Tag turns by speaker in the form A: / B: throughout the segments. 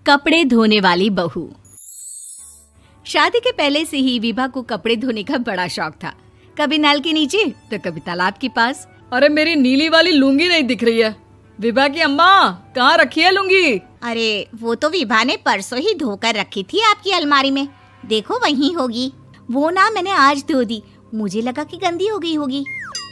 A: कपड़े धोने वाली बहू। शादी के पहले से ही विभा को कपड़े धोने का बड़ा शौक था। कभी नल के नीचे तो कभी तालाब के पास।
B: अरे मेरी नीली वाली लुंगी नहीं दिख रही है। विभा की अम्मा, कहाँ रखी है लुंगी?
C: अरे वो तो विभा ने परसों ही धोकर रखी थी आपकी अलमारी में, देखो वहीं होगी। वो ना मैंने आज धो दी, मुझे लगा कि गंदी हो गई होगी।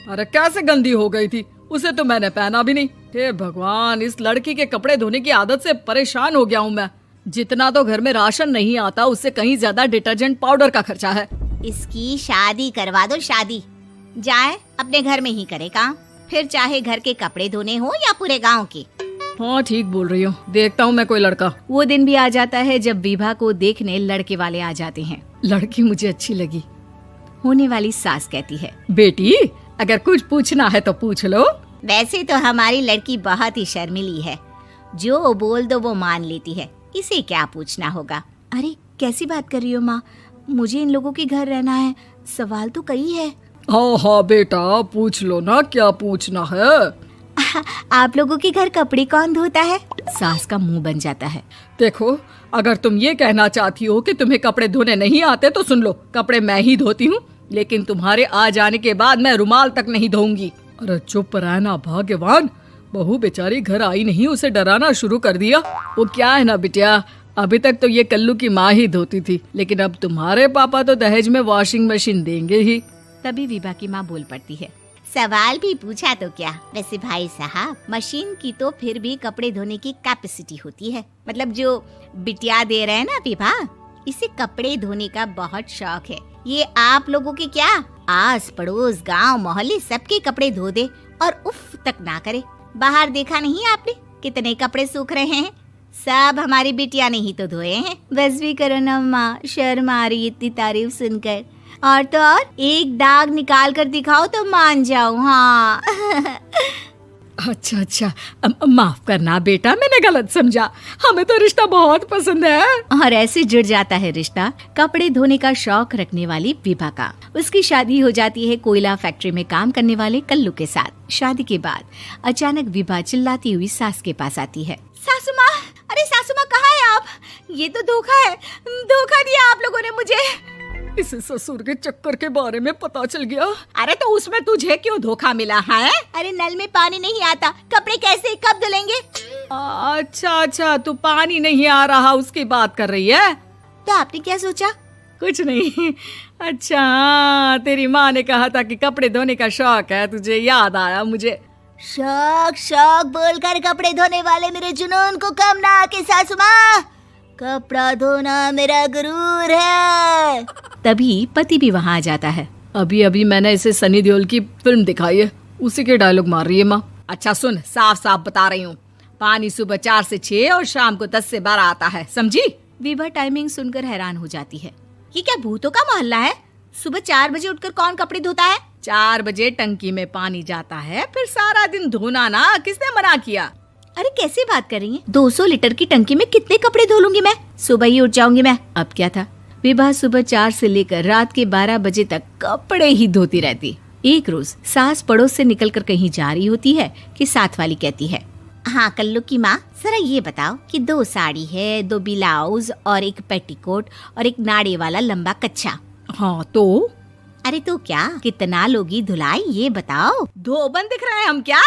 B: अरे कैसे गंदी हो गई थी? उसे तो मैंने पहना भी नहीं। हे भगवान, इस लड़की के कपड़े धोने की आदत से परेशान हो गया हूँ मैं। जितना तो घर में राशन नहीं आता, उससे कहीं ज्यादा डिटर्जेंट पाउडर का खर्चा है।
C: इसकी शादी करवा दो, शादी जाए अपने घर में ही करे काम, फिर चाहे घर के कपड़े धोने हो या पूरे गांव के।
B: हाँ ठीक बोल रही हूँ, देखता हूँ मैं कोई लड़का।
A: वो दिन भी आ जाता है जब विभा को देखने लड़के वाले आ जाते हैं।
B: लड़की मुझे अच्छी लगी।
A: होने वाली सास कहती है,
B: बेटी अगर कुछ पूछना है तो पूछ लो।
C: वैसे तो हमारी लड़की बहुत ही शर्मीली है, जो बोल दो वो मान लेती है, इसे क्या पूछना होगा।
A: अरे कैसी बात कर रही हो माँ, मुझे इन लोगों के घर रहना है, सवाल तो कई है।
B: हाँ हाँ बेटा, पूछ लो ना, क्या पूछना है।
A: आप लोगों के घर कपड़े कौन धोता है? सास का मुंह बन जाता है।
B: देखो, अगर तुम ये कहना चाहती हो कि तुम्हें कपड़े धोने नहीं आते तो सुन लो, कपड़े मैं ही धोती हूँ, लेकिन तुम्हारे आ जाने के बाद मैं रुमाल तक नहीं धोऊंगी। अरे चुप रहना भाग्यवान, बहू बेचारी घर आई नहीं, उसे डराना शुरू कर दिया। वो क्या है ना बिटिया, अभी तक तो ये कल्लू की माँ ही धोती थी, लेकिन अब तुम्हारे पापा तो दहेज में वॉशिंग मशीन देंगे ही।
A: तभी विभा की माँ बोल पड़ती है,
C: सवाल भी पूछा तो क्या। वैसे भाई साहब, मशीन की तो फिर भी कपड़े धोने की कैपेसिटी होती है। मतलब जो बिटिया दे रहे हैं ना विभा, इसे कपड़े धोने का बहुत शौक है। ये आप लोगों के क्या, आस पड़ोस गांव मोहल्ले सबके कपड़े धो दे और उफ तक ना करे। बाहर देखा नहीं आपने कितने कपड़े सूख रहे हैं? सब हमारी बिटिया ने ही तो धोए हैं।
A: बस भी करो ना माँ, शर्म आ रही इतनी तारीफ सुनकर। और तो और एक दाग निकाल कर दिखाओ तो मान जाऊं। हाँ
B: अच्छा, माफ करना बेटा, मैंने गलत समझा। हमें तो रिश्ता बहुत पसंद है।
A: और ऐसे जुड़ जाता है रिश्ता कपड़े धोने का शौक रखने वाली विभा का। उसकी शादी हो जाती है कोयला फैक्ट्री में काम करने वाले कल्लू के साथ। शादी के बाद अचानक विभा चिल्लाती हुई सास के पास आती है।
C: सासू माँ, अरे सासू माँ कहाँ है आप? ये तो धोखा है, धोखा दिया आप लोगों ने मुझे।
B: इसे ससुर के चक्कर के बारे में पता चल गया।
C: अरे तो उसमें तुझे क्यों धोखा मिला है? अरे नल में पानी नहीं आता, कपड़े कैसे कब धुलेंगे?
B: अच्छा, तू पानी नहीं आ रहा उसकी बात कर रही है।
C: तो आपने क्या सोचा?
B: कुछ नहीं। अच्छा, तेरी माँ ने कहा था कि कपड़े धोने का शौक है तुझे, याद आया मुझे।
C: शौक बोलकर कपड़े धोने वाले मेरे जुनून को कम ना आके सासू माँ, कपड़ा धोना मेरा गुरूर है।
A: तभी पति भी वहाँ आ जाता है।
B: अभी मैंने इसे सनी देओल की फिल्म दिखाई है, उसी के डायलॉग मार रही है माँ। अच्छा सुन, साफ साफ बता रही हूँ, पानी सुबह 4 से 6 और शाम को 10 से 12 आता है, समझी?
A: विभा टाइमिंग सुनकर हैरान हो जाती है।
C: ये क्या भूतों का मोहल्ला है? सुबह 4 बजे उठकर कौन कपड़े धोता है?
B: 4 बजे टंकी में पानी जाता है, फिर सारा दिन धोना ना, किसने मना किया?
A: अरे कैसी बात कर रही हैं? 200 लीटर की टंकी में कितने कपड़े धो लूंगी मैं? सुबह ही उठ जाऊंगी मैं। अब क्या था, विभा सुबह 4 से लेकर रात के 12 बजे तक कपड़े ही धोती रहती। एक रोज सास पड़ोस से निकलकर कहीं जा रही होती है कि साथ वाली कहती है,
C: हाँ कल्लू की माँ, जरा ये बताओ कि 2 साड़ी है, 2 ब्लाउज और एक पेटीकोट और एक नाड़े वाला लंबा कच्छा।
B: हाँ तो?
C: अरे तो क्या, कितना लोगी धुलाई ये बताओ।
B: धोबन दिख रहे हैं हम क्या?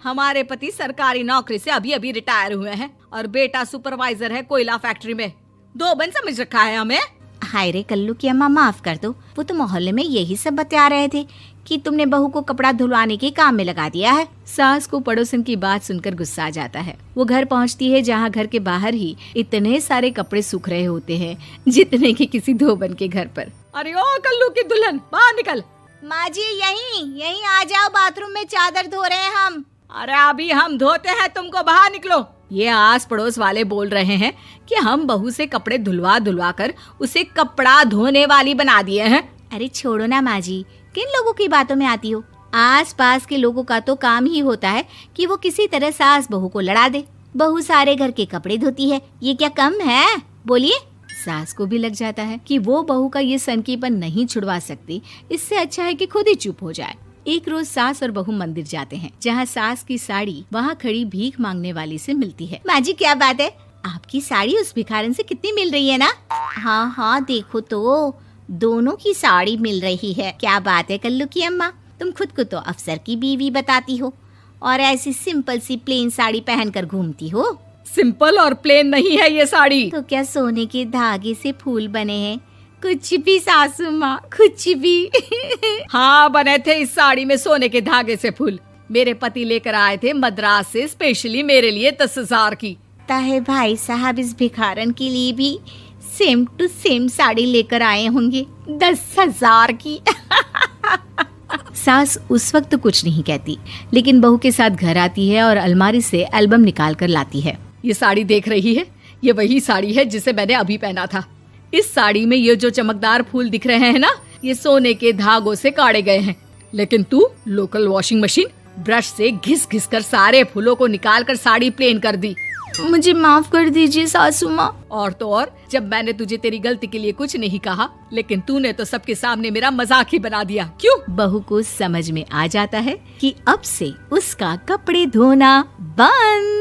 B: हमारे पति सरकारी नौकरी से अभी रिटायर हुए हैं और बेटा सुपरवाइजर है कोयला फैक्ट्री में। धोबन समझ रखा है हमें?
C: हाय रे कल्लू की अम्मा, माफ कर दो, वो तो मोहल्ले में यही सब बता रहे थे कि तुमने बहू को कपड़ा धुलवाने के काम में लगा दिया है।
A: सास को पड़ोसन की बात सुनकर गुस्सा आ जाता है। वो घर पहुंचती है जहां घर के बाहर ही इतने सारे कपड़े सूख रहे होते हैं जितने कि किसी धोबन के घर पर।
B: अरे ओ कल्लू की दुल्हन, बाहर निकल।
C: माँ जी यहीं आ जाओ, बाथरूम में चादर धो रहे हैं हम।
B: अरे अभी हम धोते हैं, तुमको बाहर निकलो। ये आस पड़ोस वाले बोल रहे हैं कि हम बहू से कपड़े धुलवा कर उसे कपड़ा धोने वाली बना दिए हैं।
A: अरे छोड़ो ना माँ जी, किन लोगों की बातों में आती हो? आस पास के लोगों का तो काम ही होता है कि वो किसी तरह सास बहू को लड़ा दे। बहू सारे घर के कपड़े धोती है, ये क्या कम है? बोलिए। सास को भी लग जाता है कि वो बहू का ये सनकीपन नहीं छुड़वा सकती, इससे अच्छा है कि खुद ही चुप हो जाए। एक रोज सास और बहू मंदिर जाते हैं, जहाँ सास की साड़ी वहाँ खड़ी भीख मांगने वाली से मिलती है।
C: माँ जी क्या बात है, आपकी साड़ी उस भिखारन से कितनी मिल रही है ना? हाँ हाँ, देखो तो दोनों की साड़ी मिल रही है। क्या बात है कल्लू की अम्मा, तुम खुद को तो अफसर की बीवी बताती हो और ऐसी सिंपल सी प्लेन साड़ी पहनकर घूमती हो।
B: सिंपल और प्लेन नहीं है ये साड़ी।
C: तो क्या सोने के धागे से फूल बने हैं? कुछ भी सासू माँ, कुछ भी।
B: हाँ, बने थे इस साड़ी में सोने के धागे से फूल। मेरे पति लेकर आए थे मद्रास से स्पेशली मेरे लिए 10,000 की।
C: ताहे भाई साहब इस भिखारन के लिए भी सेम टू सेम साड़ी लेकर आए होंगे 10,000 की।
A: सास उस वक्त कुछ नहीं कहती, लेकिन बहू के साथ घर आती है और अलमारी से एल्बम निकाल कर लाती है।
B: ये साड़ी देख रही है, ये वही साड़ी है जिसे मैंने अभी पहना था। इस साड़ी में ये जो चमकदार फूल दिख रहे हैं ना, ये सोने के धागों से काढ़े गए हैं। लेकिन तू लोकल वॉशिंग मशीन ब्रश से घिस घिस कर सारे फूलों को निकाल कर साड़ी प्लेन कर दी।
A: मुझे माफ कर दीजिए सासू माँ।
B: और तो और, जब मैंने तुझे तेरी गलती के लिए कुछ नहीं कहा, लेकिन तूने तो सबके सामने मेरा मजाक ही बना दिया। क्यों?
A: बहू को समझ में आ जाता है कि अब से उसका कपड़े धोना बंद।